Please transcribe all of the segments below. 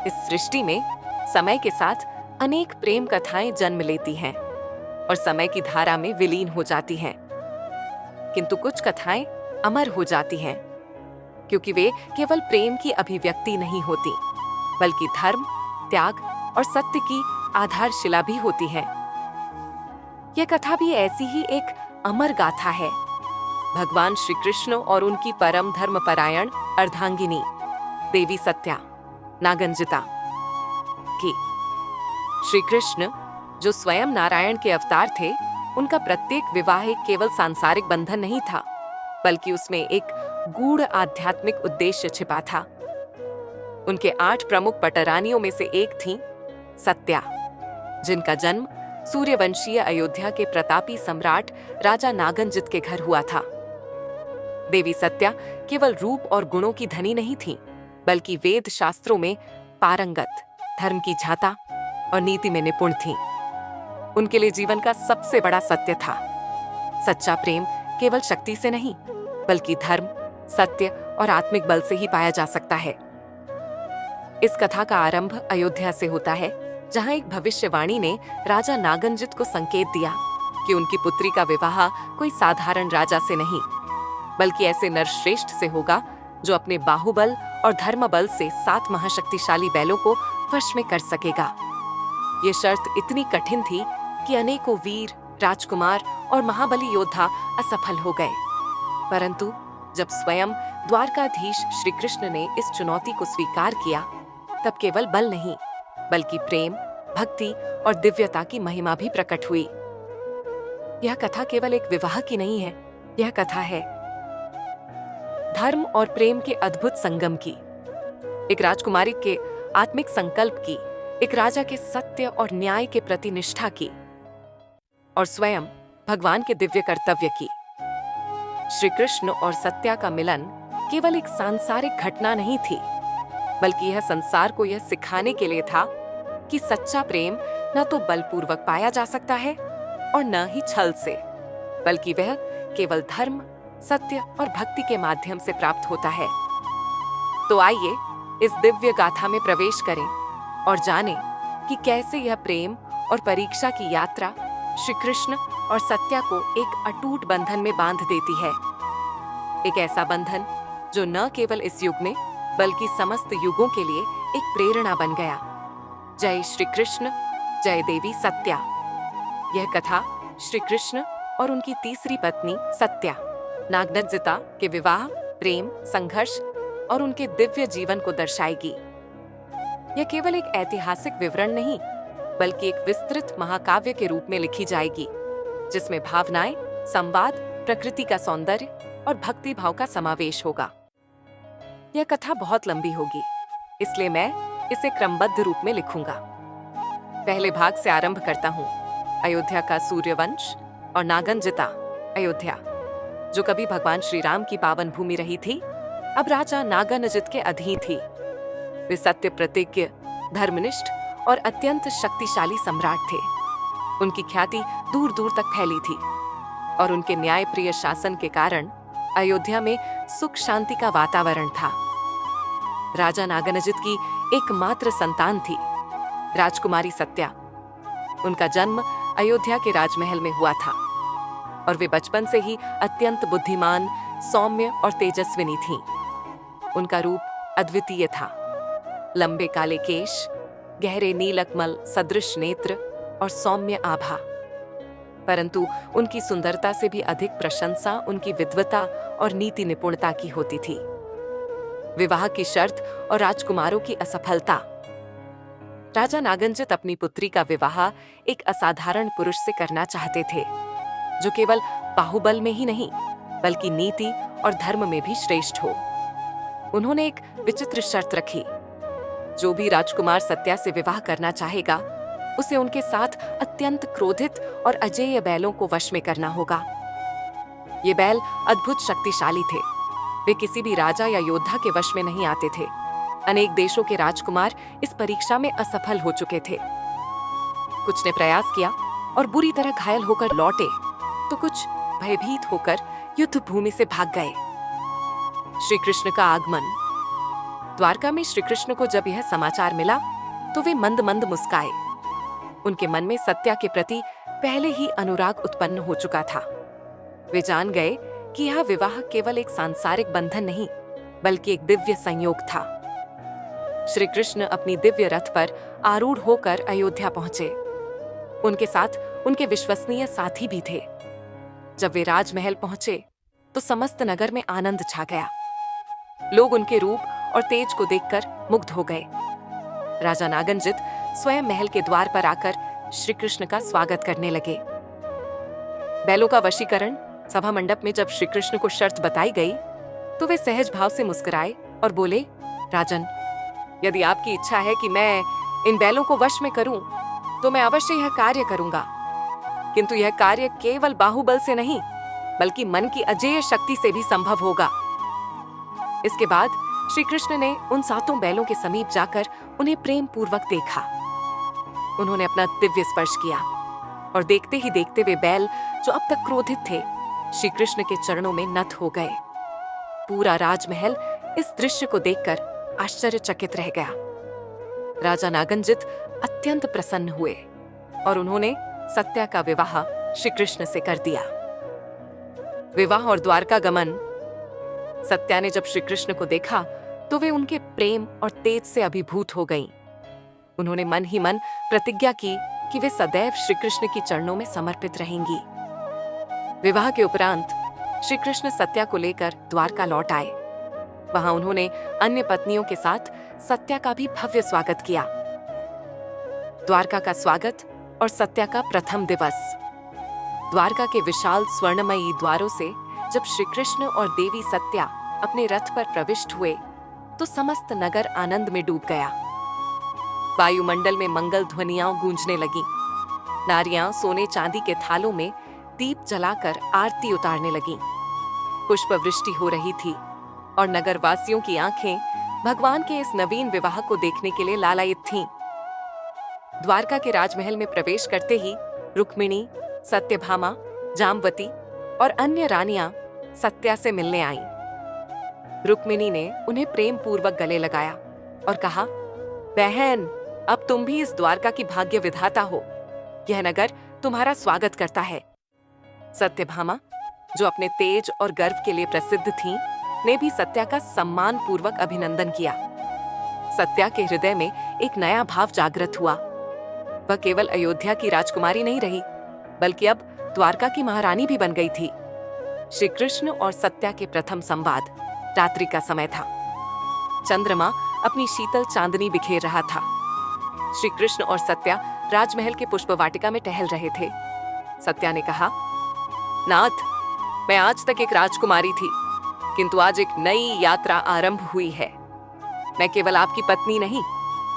इस सृष्टि में समय के साथ अनेक प्रेम कथाएं जन्म लेती हैं और समय की धारा में विलीन हो जाती हैं। किंतु कुछ कथाएं अमर हो जाती हैं क्योंकि वे केवल प्रेम की अभिव्यक्ति नहीं होती, बल्कि धर्म, त्याग और सत्य की आधारशिला भी होती है। यह कथा भी ऐसी ही एक अमर गाथा है, भगवान श्री कृष्ण और उनकी परम धर्मपरायण अर्धांगिनी देवी सत्या नागंजिता की। श्री कृष्ण जो स्वयं नारायण के अवतार थे, उनका प्रत्येक विवाह एक केवल सांसारिक बंधन नहीं था, बल्कि उसमें एक गूढ़ आध्यात्मिक उद्देश्य छिपा था। उनके 8 प्रमुख पटरानियों में से एक थी सत्या, जिनका जन्म सूर्यवंशीय अयोध्या के प्रतापी सम्राट राजा नागंजित के घर हुआ था। देवी सत्या केवल रूप और गुणों की धनी नहीं थी, बल्कि वेद शास्त्रों में पारंगत, धर्म की झाता और नीति में निपुण थीं। उनके लिए जीवन का सबसे बड़ा सत्य था, सच्चा प्रेम केवल शक्ति से नहीं, बल्कि धर्म, सत्य और आत्मिक बल से ही पाया जा सकता है। इस कथा का आरंभ अयोध्या से होता है, जहां एक भविष्यवाणी ने राजा नागंजित को संकेत दिया कि उनकी पुत्री का विवाह कोई साधारण राजा से नहीं, बल्कि ऐसे नरश्रेष्ठ से होगा जो अपने बाहुबल और धर्मबल से 7 महाशक्तिशाली बैलों को वश में कर सकेगा। ये शर्त इतनी कठिन थी कि अनेकों वीर, राजकुमार और महाबली योद्धा असफल हो गए। परंतु जब स्वयं द्वारकाधीश श्री कृष्ण ने इस चुनौती को स्वीकार किया, तब केवल बल नहीं, बल्कि प्रेम, भक्ति और दिव्यता की महिमा भी प्रकट हुई। यह कथा केवल एक विवाह की नहीं है, यह कथा है धर्म और प्रेम के अद्भुत संगम की, एक राजकुमारी के आत्मिक संकल्प की, एक राजा के सत्य और न्याय के प्रति निष्ठा की, और स्वयं भगवान के दिव्य कर्तव्य की। श्री कृष्ण और सत्या का मिलन केवल एक सांसारिक घटना नहीं थी, बल्कि यह संसार को यह सिखाने के लिए था कि सच्चा प्रेम न तो बलपूर्वक पाया जा सकता है और न ही छल से, बल्कि वह केवल धर्म, सत्य और भक्ति के माध्यम से प्राप्त होता है। तो आइए इस दिव्य गाथा में प्रवेश करें और जानें कि कैसे यह प्रेम और परीक्षा की यात्रा श्री कृष्ण और सत्या को एक अटूट बंधन में बांध देती है। एक ऐसा बंधन जो न केवल इस युग में, बल्कि समस्त युगों के लिए एक प्रेरणा बन गया। जय श्री कृष्ण, जय देवी सत्या। यह कथा श्री कृष्ण और उनकी तीसरी पत्नी सत्या नागंजिता के विवाह, प्रेम, संघर्ष और उनके दिव्य जीवन को दर्शाएगी। यह केवल एक ऐतिहासिक विवरण नहीं, बल्कि एक विस्तृत महाकाव्य के रूप में लिखी जाएगी, जिसमें भावनाएं, संवाद, प्रकृति का सौंदर्य और भक्ति भाव का समावेश होगा। यह कथा बहुत लंबी होगी, इसलिए मैं इसे क्रमबद्ध रूप में लिखूंगा। पहले भाग से आरंभ करता हूँ। अयोध्या का सूर्यवंश और नागंजिता अयोध्या, जो कभी भगवान श्री राम की पावन भूमि रही थी, अब राजा नागंजित के अधीन थी। वे सत्य प्रतिज्ञ, धर्मनिष्ठ और अत्यंत शक्तिशाली सम्राट थे। उनकी ख्याति दूर दूर तक फैली थी और उनके न्यायप्रिय शासन के कारण अयोध्या में सुख शांति का वातावरण था। राजा नागंजित की एकमात्र संतान थी राजकुमारी सत्या। उनका जन्म अयोध्या के राजमहल में हुआ था और वे बचपन से ही अत्यंत बुद्धिमान, सौम्य और तेजस्विनी थीं। उनका रूप अद्वितीय था। लंबे काले केश, गहरे नीलकमल सदृश नेत्र और सौम्य आभा। परंतु उनकी सुंदरता से भी अधिक प्रशंसा उनकी विद्वता और नीति निपुणता की होती थी। विवाह की शर्त और राजकुमारों की असफलता। राजा नागंजित अपनी पुत्री का विवाह एक असाधारण पुरुष से करना चाहते थे, जो केवल बाहुबल में ही नहीं, बल्कि नीति और धर्म में भी श्रेष्ठ हो। उन्होंने एक विचित्र शर्त रखी। जो भी राजकुमार सत्या से विवाह करना चाहेगा, उसे उनके साथ अत्यंत क्रोधित और अजेय बैलों को वश में करना होगा। ये बैल अद्भुत शक्तिशाली थे। वे किसी भी राजा या योद्धा के वश में नहीं आते थे। अनेक देशों के राजकुमार इस परीक्षा में असफल हो चुके थे। कुछ ने प्रयास किया और बुरी तरह घायल होकर लौटे, तो कुछ भयभीत होकर युद्ध भूमि से भाग गए। श्री कृष्ण का आगमन। द्वारका में श्री कृष्ण को जब यह समाचार मिला तो वे मंद मंद मुस्काए। उनके मन में सत्या के प्रति पहले ही अनुराग उत्पन्न हो चुका था। वे जान गए कि यह विवाह केवल एक सांसारिक बंधन नहीं बल्कि एक दिव्य संयोग था। श्री कृष्ण अपनी दिव्य रथ पर आरूढ़ होकर अयोध्या पहुंचे। उनके साथ उनके विश्वसनीय साथी भी थे। जब वे राजमहल पहुंचे तो समस्त नगर में आनंद छा गया। लोग उनके रूप और तेज को देखकर मुग्ध हो गए। राजा नागनजित स्वयं महल के द्वार पर आकर श्री कृष्ण का स्वागत करने लगे। बैलों का वशीकरण सभा मंडप में जब श्री कृष्ण को शर्त बताई गई तो वे सहज भाव से मुस्कुराए और बोले, राजन, यदि आपकी इच्छा है कि मैं इन बैलों को वश में करूं तो मैं अवश्य यह कार्य करूंगा, किंतु यह कार्य केवल बाहुबल से नहीं बल्कि मन की अजेय शक्ति से भी संभव होगा। इसके बाद श्री कृष्ण ने उन 7 बैलों के समीप जाकर उन्हें प्रेम पूर्वक देखा। उन्होंने अपना दिव्य स्पर्श किया और देखते ही देखते वे बैल जो अब तक क्रोधित थे श्री कृष्ण के चरणों में नत हो गए। पूरा राजमहल इस दृश्य को देखकर आश्चर्यचकित रह गया। राजा नागनजित अत्यंत प्रसन्न हुए और उन्होंने सत्या का विवाह श्री कृष्ण से कर दिया। विवाह और द्वारका गमन। सत्या ने जब श्री कृष्ण को देखा तो वे उनके प्रेम और तेज से अभिभूत हो गईं। उन्होंने मन ही मन प्रतिज्ञा की कि वे सदैव श्री कृष्ण की चरणों में समर्पित रहेंगी। विवाह के उपरांत श्री कृष्ण सत्या को लेकर द्वारका लौट आए। वहां उन्होंने अन्य पत्नियों के साथ सत्या का भी भव्य स्वागत किया। द्वारका का स्वागत और सत्या का प्रथम दिवस। द्वारका के विशाल स्वर्णमयी द्वारों से जब श्री कृष्ण और देवी सत्या अपने रथ पर प्रविष्ट हुए तो समस्त नगर आनंद में डूब गया। वायुमंडल में मंगल ध्वनियां गूंजने लगी। नारियां सोने चांदी के थालों में दीप जलाकर आरती उतारने लगीं। पुष्प वृष्टि हो रही थी और नगरवासियों की आंखें भगवान के इस नवीन विवाह को देखने के लिए लालायित थीं। द्वारका के राजमहल में प्रवेश करते ही रुक्मिणी, सत्यभामा, जामवती और अन्य रानियां सत्या से मिलने आईं। रुक्मिणी ने उन्हें प्रेम पूर्वक गले लगाया और कहा, बहन, अब तुम भी इस द्वारका की भाग्य विधाता हो। यह नगर तुम्हारा स्वागत करता है। सत्यभामा, जो अपने तेज और गर्व के लिए प्रसिद्ध थीं, ने भी सत्या का सम्मान पूर्वक अभिनंदन किया। सत्या के हृदय में एक नया भाव जागृत हुआ। वह केवल अयोध्या की राजकुमारी नहीं रही बल्कि अब द्वारका की महारानी भी बन गई थी। श्री कृष्ण और सत्या के प्रथम संवाद। रात्रि का समय था। चंद्रमा अपनी शीतल चांदनी बिखेर रहा था। श्री कृष्ण और सत्या राजमहल के पुष्प वाटिका में टहल रहे थे। सत्या ने कहा, नाथ, मैं आज तक एक राजकुमारी थी, किंतु आज एक नई यात्रा आरंभ हुई है। मैं केवल आपकी पत्नी नहीं,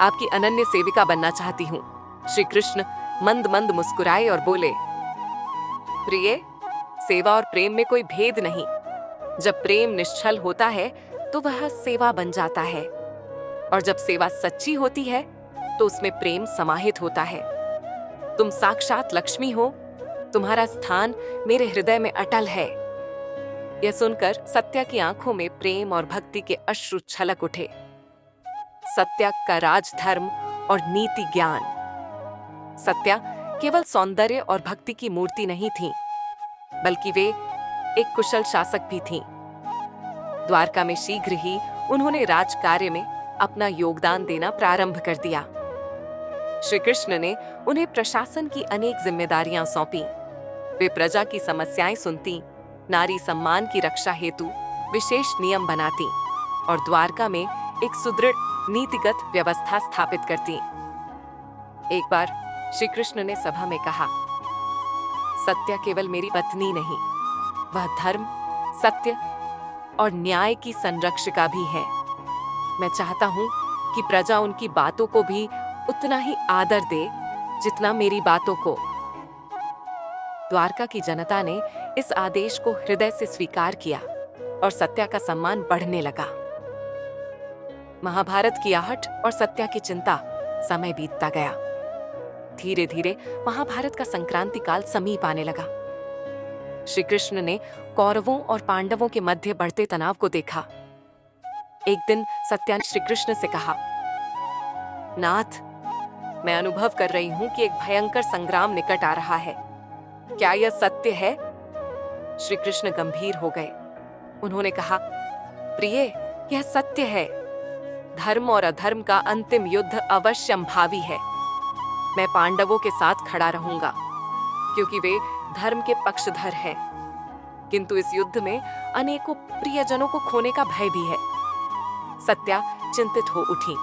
आपकी अनन्य सेविका बनना चाहती हूँ। श्री कृष्ण मंद मंद मुस्कुराए और बोले, प्रिय, सेवा और प्रेम में कोई भेद नहीं। जब प्रेम निश्चल होता है तो वह सेवा बन जाता है, और जब सेवा सच्ची होती है तो उसमें प्रेम समाहित होता है। तुम साक्षात लक्ष्मी हो। तुम्हारा स्थान मेरे हृदय में अटल है। यह सुनकर सत्या की आंखों में प्रेम और भक्ति के अश्रु छलक उठे। सत्या का राजधर्म और नीति ज्ञान। सत्या केवल सौंदर्य और भक्ति की मूर्ति नहीं थी, बल्कि वे एक कुशल शासक भी थीं। द्वारका में शीघ्र ही उन्होंने राजकार्य में अपना योगदान देना प्रारंभ कर दिया। श्री कृष्ण ने उन्हें प्रशासन की अनेक जिम्मेदारियां सौंपी। वे प्रजा की समस्याएं सुनती, नारी सम्मान की रक्षा हेतु विशेष नियम बनाती और द्वारका में एक सुदृढ़ नीतिगत व्यवस्था स्थापित करती। एक बार श्री कृष्ण ने सभा में कहा, सत्या केवल मेरी पत्नी नहीं, वह धर्म, सत्य और न्याय की संरक्षिका भी है। मैं चाहता हूं कि प्रजा उनकी बातों को भी उतना ही आदर दे जितना मेरी बातों को। द्वारका की जनता ने इस आदेश को हृदय से स्वीकार किया और सत्या का सम्मान बढ़ने लगा। महाभारत की आहट और सत्या की चिंता। समय बीतता गया। धीरे धीरे महाभारत का संक्रांति काल समीप आने लगा। श्री कृष्ण ने कौरवों और पांडवों के मध्य बढ़ते तनाव को देखा। एक दिन सत्या ने श्री कृष्ण से कहा, नाथ, मैं अनुभव कर रही हूं कि एक भयंकर संग्राम निकट आ रहा है। क्या यह सत्य है? श्री कृष्ण गंभीर हो गए। उन्होंने कहा, प्रिय, यह सत्य है। धर्म और अधर्म का अंतिम युद्ध अवश्यंभावी है। मैं पांडवों के साथ खड़ा रहूंगा क्योंकि वे धर्म के पक्षधर हैं। किंतु इस युद्ध में अनेकों प्रियजनों को खोने का भय भी है। सत्या चिंतित हो उठी।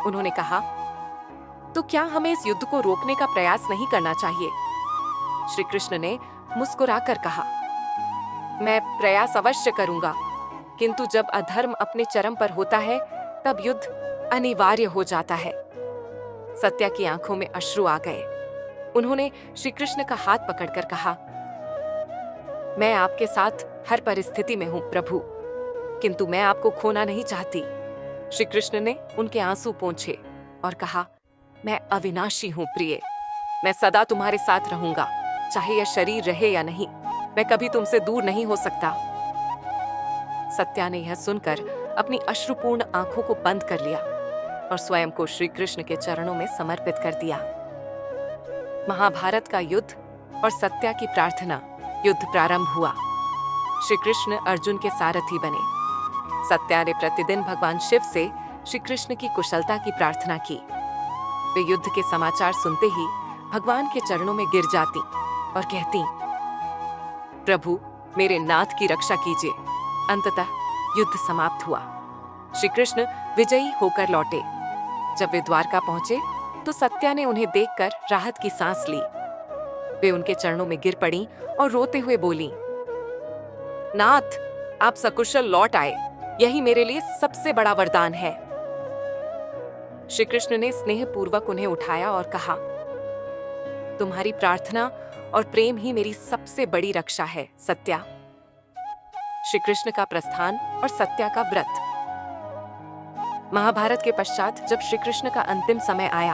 उन्होंने कहा, तो क्या हमें इस युद्ध को रोकने का प्रयास नहीं करना चाहिए? श्री कृष्ण ने मुस्कुराकर कहा, मैं प्रयास अवश्य करूंगा, किंतु जब अधर्म अपने चरम पर होता है तब युद्ध अनिवार्य हो जाता है। सत्या की आंखों में अश्रु आ गए। उन्होंने श्री कृष्ण का हाथ पकड़कर कहा, मैं आपके साथ हर परिस्थिति में हूं प्रभु, किंतु मैं आपको खोना नहीं चाहती। श्री कृष्ण ने उनके आंसू पोंछे और कहा, मैं अविनाशी हूं प्रिय। मैं सदा तुम्हारे साथ रहूंगा, चाहे यह शरीर रहे या नहीं। मैं कभी तुमसे दूर नहीं हो सकता। सत्या ने यह सुनकर अपनी अश्रुपूर्ण आंखों को बंद कर लिया और स्वयं को श्री कृष्ण के चरणों में समर्पित कर दिया। महाभारत का युद्ध और सत्या की प्रार्थना, युद्ध प्रारंभ हुआ। श्री कृष्ण अर्जुन के सारथी बने। सत्या ने प्रतिदिन भगवान शिव से श्री कृष्ण की कुशलता की प्रार्थना की। वे युद्ध के समाचार सुनते ही भगवान के चरणों में गिर जाती और कहती, प्रभु, मेरे नाथ की रक्षा कीजिए। अंततः युद्ध समाप्त हुआ। श्री कृष्ण विजयी होकर लौटे। जब वे द्वारका पहुंचे तो सत्या ने उन्हें देखकर राहत की सांस ली। वे उनके चरणों में गिर पड़ी और रोते हुए बोली, नाथ, आप सकुशल लौट आए, यही मेरे लिए सबसे बड़ा वरदान है। श्री कृष्ण ने स्नेहपूर्वक उन्हें उठाया और कहा, तुम्हारी प्रार्थना और प्रेम ही मेरी सबसे बड़ी रक्षा है सत्या। श्री कृष्ण का प्रस्थान और सत्या का व्रत। महाभारत के पश्चात जब श्री कृष्ण का अंतिम समय आया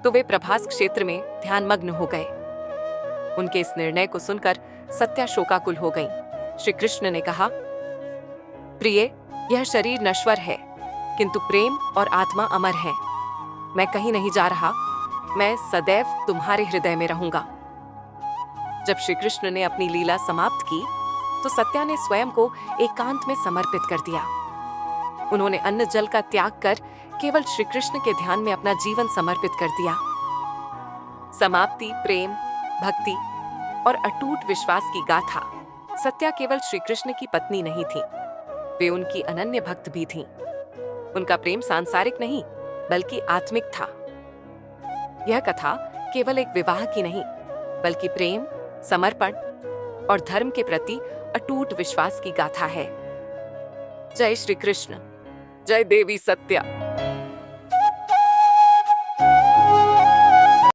तो वे प्रभास क्षेत्र में ध्यानमग्न हो गए। उनके इस निर्णय को सुनकर सत्या शोकाकुल हो गई। श्री कृष्ण ने कहा, प्रिय, यह शरीर नश्वर है, किंतु प्रेम और आत्मा अमर है। मैं कहीं नहीं जा रहा, मैं सदैव तुम्हारे हृदय में रहूंगा। जब श्री कृष्ण ने अपनी लीला समाप्त की तो सत्या ने स्वयं को एकांत में समर्पित कर दिया। उन्होंने अन्न जल का त्याग कर केवल श्री कृष्ण के ध्यान में अपना जीवन समर्पित कर दिया। समाप्ति, प्रेम, भक्ति और अटूट विश्वास की गाथा। सत्या केवल श्री कृष्ण की पत्नी नहीं थी, वे उनकी अनन्य भक्त भी थीं। उनका प्रेम सांसारिक नहीं बल्कि आत्मिक था। यह कथा केवल एक विवाह की नहीं बल्कि प्रेम, समर्पण और धर्म के प्रति अटूट विश्वास की गाथा है। जय श्री कृष्ण, जय देवी सत्या।